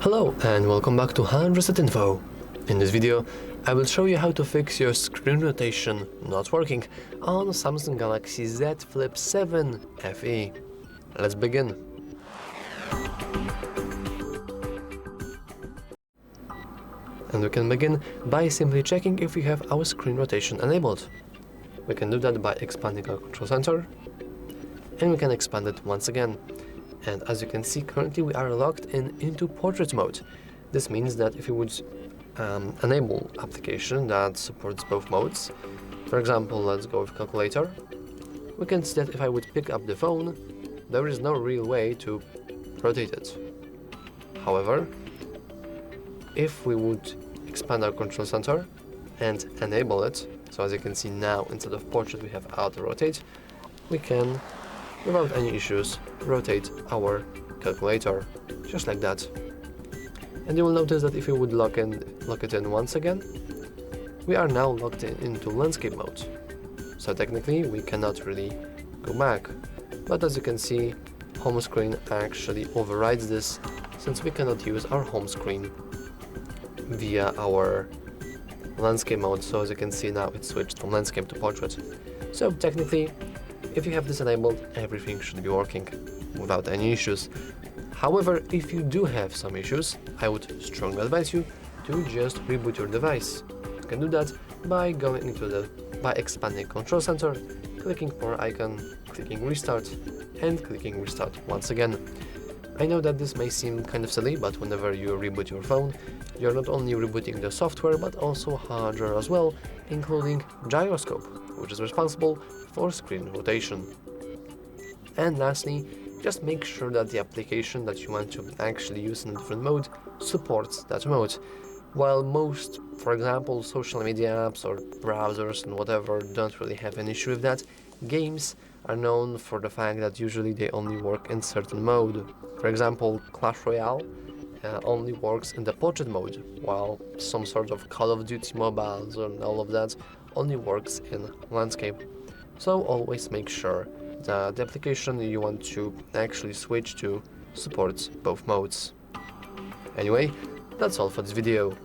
Hello and welcome back to HardReset.Info. In this video, I will show you how to fix your screen rotation not working on Samsung Galaxy Z Flip 7 FE. Let's begin. And we can begin by simply checking if we have our screen rotation enabled. We can do that by expanding our control center, and we can expand it once again. And as you can see, currently we are logged into portrait mode. This means that if you would enable application that supports both modes, for example, let's go with calculator, we can see that if I would pick up the phone, there is no real way to rotate it. However, if we would expand our control center and enable it, so as you can see now, instead of portrait we have auto rotate, we can, without any issues, rotate our calculator, just like that. And you will notice that if you would lock it in once again, we are now locked into landscape mode. So technically we cannot really go back. But as you can see, home screen actually overrides this, since we cannot use our home screen via our landscape mode. So as you can see now, it switched from landscape to portrait. So technically, if you have this enabled, everything should be working without any issues. However, if you do have some issues, I would strongly advise you to just reboot your device. You can do that by expanding control center, clicking power icon, clicking restart, and clicking restart once again. I know that this may seem kind of silly, but whenever you reboot your phone, you're not only rebooting the software but also hardware as well, including gyroscope, which is responsible for screen rotation. And lastly, just make sure that the application that you want to actually use in a different mode supports that mode. While most, for example, social media apps or browsers and whatever don't really have an issue with that, games are known for the fact that usually they only work in certain mode. For example, Clash Royale only works in the portrait mode, while some sort of Call of Duty mobiles and all of that only works in landscape. So always make sure that the application you want to actually switch to supports both modes. Anyway, that's all for this video.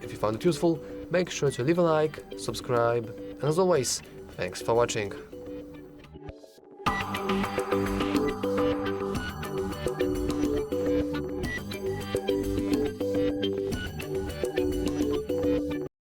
If you found it useful, make sure to leave a like, subscribe, and as always, thanks for watching.